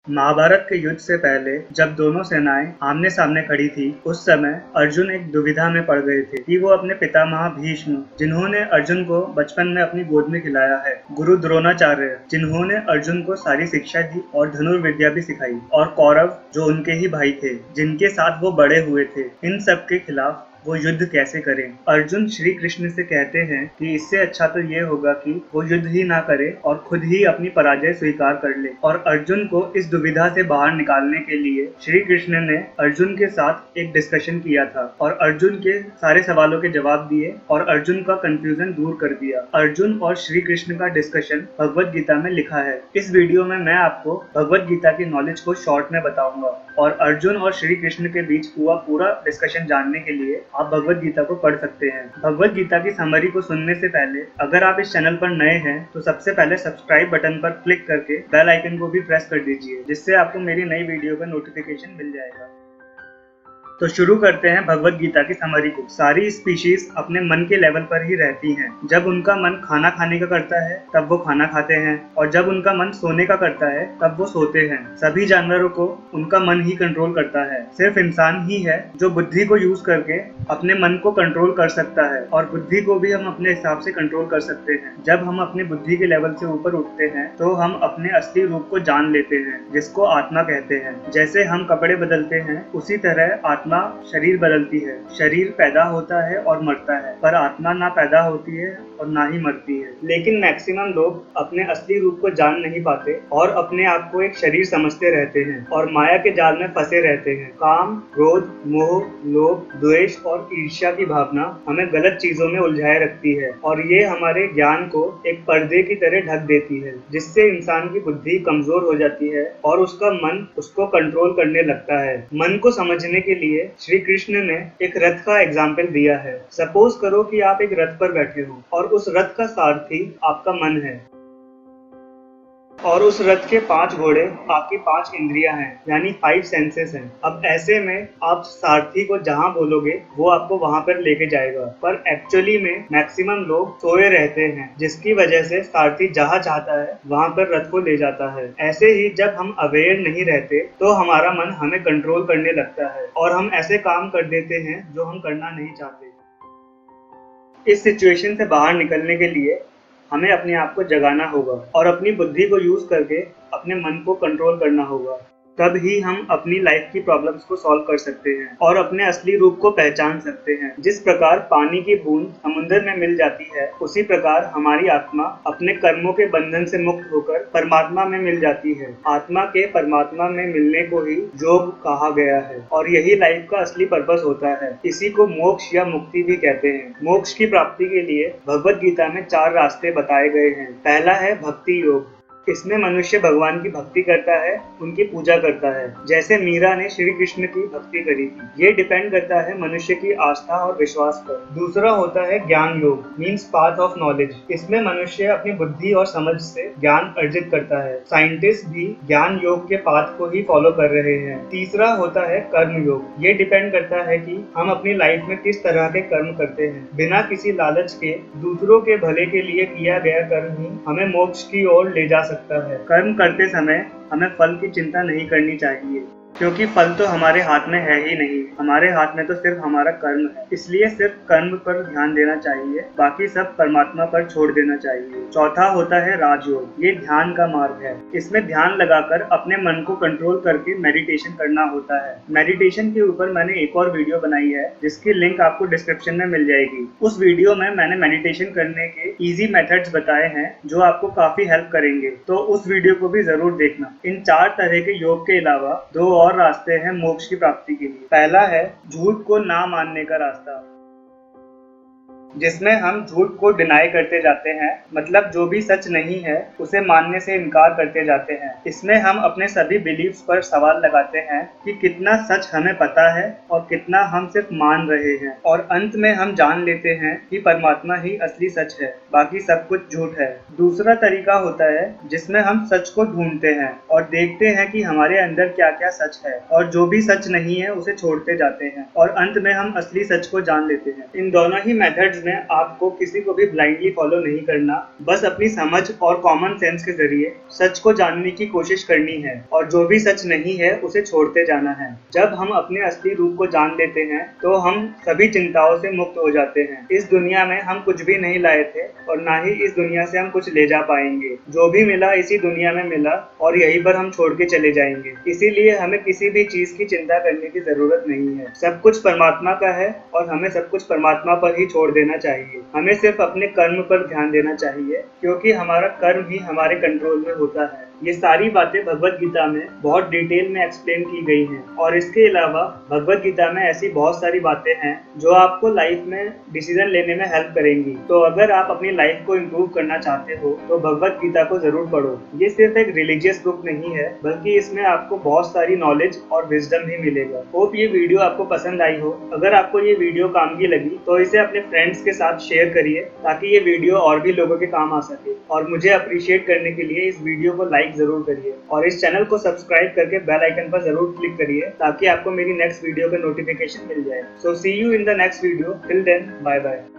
महाभारत के युद्ध से पहले जब दोनों सेनाएं आमने सामने खड़ी थी, उस समय अर्जुन एक दुविधा में पड़ गए थे कि वो अपने पितामह भीष्म, जिन्होंने अर्जुन को बचपन में अपनी गोद में खिलाया है, गुरु द्रोणाचार्य, जिन्होंने अर्जुन को सारी शिक्षा दी और धनुर्विद्या भी सिखाई, और कौरव, जो उनके ही भाई थे, जिनके साथ वो बड़े हुए थे, इन सब के खिलाफ वो युद्ध कैसे करें। अर्जुन श्री कृष्ण से कहते हैं कि इससे अच्छा तो ये होगा कि वो युद्ध ही ना करे और खुद ही अपनी पराजय स्वीकार कर ले। और अर्जुन को इस दुविधा से बाहर निकालने के लिए श्री कृष्ण ने अर्जुन के साथ एक डिस्कशन किया था और अर्जुन के सारे सवालों के जवाब दिए और अर्जुन का कंफ्यूजन दूर कर दिया। अर्जुन और श्री कृष्ण का डिस्कशन भगवत गीता में लिखा है। इस वीडियो में मैं आपको भगवत गीता की नॉलेज को शॉर्ट में बताऊंगा और अर्जुन और श्री कृष्ण के बीच हुआ पूरा डिस्कशन जानने के लिए आप भगवत गीता को पढ़ सकते हैं। भगवत गीता की समरी को सुनने से पहले अगर आप इस चैनल पर नए हैं तो सबसे पहले सब्सक्राइब बटन पर क्लिक करके बेल आइकन को भी प्रेस कर दीजिए, जिससे आपको मेरी नई वीडियो का नोटिफिकेशन मिल जाएगा। तो शुरू करते हैं भगवत गीता की समरी को। सारी स्पीशीज अपने मन के लेवल पर ही रहती हैं। जब उनका मन खाना खाने का करता है तब वो खाना खाते हैं और जब उनका मन सोने का करता है तब वो सोते हैं। सभी जानवरों को उनका मन ही कंट्रोल करता है। सिर्फ इंसान ही है जो बुद्धि को यूज करके अपने मन को कंट्रोल कर सकता है और बुद्धि को भी हम अपने हिसाब से कंट्रोल कर सकते हैं। जब हम अपनी बुद्धि के लेवल से ऊपर उठते हैं तो हम अपने असली रूप को जान लेते हैं, जिसको आत्मा कहते हैं। जैसे हम कपड़े बदलते हैं उसी तरह आत्मा शरीर बदलती है। शरीर पैदा होता है और मरता है, पर आत्मा ना पैदा होती है और ना ही मरती है। लेकिन मैक्सिमम लोग अपने असली रूप को जान नहीं पाते और अपने आप को एक शरीर समझते रहते हैं और माया के जाल में फंसे रहते हैं। काम, क्रोध, मोह, लोभ, द्वेष और ईर्ष्या की भावना हमें गलत चीजों में उलझाए रखती है और ये हमारे ज्ञान को एक पर्दे की तरह ढक देती है, जिससे इंसान की बुद्धि कमजोर हो जाती है और उसका मन उसको कंट्रोल करने लगता है। मन को समझने के लिए श्री कृष्ण ने एक रथ का एग्जाम्पल दिया है। सपोज करो कि आप एक रथ पर बैठे हो और उस रथ का सारथी आपका मन है और उस रथ के 5 घोड़े आपकी 5 इंद्रियां हैं, यानी 5 सेंसेस हैं। अब ऐसे में आप सारथी को जहां बोलोगे वो आपको वहां पर लेके जाएगा, पर एक्चुअली में मैक्सिमम लोग सोए रहते हैं, जिसकी वजह से सारथी जहां चाहता है वहां पर रथ को ले जाता है। ऐसे ही जब हम अवेयर नहीं रहते तो हमारा मन हमें कंट्रोल करने लगता है और हम ऐसे काम कर देते हैं जो हम करना नहीं चाहते। इस सिचुएशन से बाहर निकलने के लिए हमें अपने आप को जगाना होगा और अपनी बुद्धि को यूज करके अपने मन को कंट्रोल करना होगा। तब ही हम अपनी लाइफ की प्रॉब्लम्स को सॉल्व कर सकते हैं और अपने असली रूप को पहचान सकते हैं। जिस प्रकार पानी की बूंद समुद्र में मिल जाती है, उसी प्रकार हमारी आत्मा अपने कर्मों के बंधन से मुक्त होकर परमात्मा में मिल जाती है। आत्मा के परमात्मा में मिलने को ही योग कहा गया है और यही लाइफ का असली पर्पस होता है। इसी को मोक्ष या मुक्ति भी कहते हैं। मोक्ष की प्राप्ति के लिए भगवत गीता में 4 रास्ते बताए गए हैं। पहला है भक्ति योग। इसमें मनुष्य भगवान की भक्ति करता है, उनकी पूजा करता है, जैसे मीरा ने श्री कृष्ण की भक्ति करी थी। ये डिपेंड करता है मनुष्य की आस्था और विश्वास पर। दूसरा होता है ज्ञान योग, मीन्स पाथ ऑफ नॉलेज। इसमें मनुष्य अपनी बुद्धि और समझ से ज्ञान अर्जित करता है। साइंटिस्ट भी ज्ञान योग के पाथ को ही फॉलो कर रहे हैं। तीसरा होता है कर्म योग। ये डिपेंड करता है कि हम अपनी लाइफ में किस तरह के कर्म करते हैं। बिना किसी लालच के दूसरों के भले के लिए किया गया कर्म ही हमें मोक्ष की ओर ले जा सकता है। कर्म करते समय हमें फल की चिंता नहीं करनी चाहिए, क्योंकि फल तो हमारे हाथ में है ही नहीं। हमारे हाथ में तो सिर्फ हमारा कर्म है, इसलिए सिर्फ कर्म पर ध्यान देना चाहिए, बाकी सब परमात्मा पर छोड़ देना चाहिए। चौथा होता है राजयोग। ये ध्यान का मार्ग है। इसमें ध्यान लगाकर अपने मन को कंट्रोल करके मेडिटेशन करना होता है। मेडिटेशन के ऊपर मैंने एक और वीडियो बनाई है, जिसकी लिंक आपको डिस्क्रिप्शन में मिल जाएगी। उस वीडियो में मैंने मेडिटेशन करने के इजी मेथड्स बताए हैं जो आपको काफी हेल्प करेंगे, तो उस वीडियो को भी जरूर देखना। इन 4 तरह के योग के अलावा 2 और रास्ते हैं मोक्ष की प्राप्ति के लिए। पहला है झूठ को ना मानने का रास्ता, जिसमें हम झूठ को डिनाई करते जाते हैं, मतलब जो भी सच नहीं है उसे मानने से इनकार करते जाते हैं। इसमें हम अपने सभी बिलीफ्स पर सवाल लगाते हैं कि कितना सच हमें पता है और कितना हम सिर्फ मान रहे हैं, और अंत में हम जान लेते हैं कि परमात्मा ही असली सच है, बाकी सब कुछ झूठ है। दूसरा तरीका होता है जिसमें हम सच को ढूंढते हैं और देखते हैं कि हमारे अंदर क्या क्या सच है, और जो भी सच नहीं है उसे छोड़ते जाते हैं और अंत में हम असली सच को जान लेते हैं। इन दोनों ही मेथड्स वर्ड्स में आपको किसी को भी ब्लाइंडली फॉलो नहीं करना, बस अपनी समझ और कॉमन सेंस के जरिए सच को जानने की कोशिश करनी है और जो भी सच नहीं है उसे छोड़ते जाना है। जब हम अपने असली रूप को जान लेते हैं तो हम सभी चिंताओं से मुक्त हो जाते हैं। इस दुनिया में हम कुछ भी नहीं लाए थे और ना ही इस दुनिया से हम कुछ ले जा पाएंगे। जो भी मिला इसी दुनिया में मिला और यहीं पर हम छोड़ के चले जाएंगे। इसीलिए हमें किसी भी चीज की चिंता करने की जरूरत नहीं है। सब कुछ परमात्मा का है और हमें सब कुछ परमात्मा पर ही छोड़ देना चाहिए। हमें सिर्फ अपने कर्म पर ध्यान देना चाहिए, क्योंकि हमारा कर्म ही हमारे कंट्रोल में होता है। ये सारी बातें भगवत गीता में बहुत डिटेल में एक्सप्लेन की गई हैं और इसके अलावा भगवत गीता में ऐसी बहुत सारी बातें हैं जो आपको लाइफ में डिसीजन लेने में हेल्प करेंगी। तो अगर आप अपनी लाइफ को इम्प्रूव करना चाहते हो तो भगवत गीता को जरूर पढ़ो। ये सिर्फ एक रिलीजियस बुक नहीं है, बल्कि इसमें आपको बहुत सारी नॉलेज और विजडम भी मिलेगा। होप ये वीडियो आपको पसंद आई हो। अगर आपको ये वीडियो काम की लगी तो इसे अपने फ्रेंड्स के साथ शेयर करिए ताकि ये वीडियो और भी लोगों के काम आ सके। और मुझे अप्रिशिएट करने के लिए इस वीडियो को लाइक जरूर करिए और इस चैनल को सब्सक्राइब करके बेल आइकन पर जरूर क्लिक करिए ताकि आपको मेरी नेक्स्ट वीडियो का नोटिफिकेशन मिल जाए। So see you in the next video. Till then, bye bye.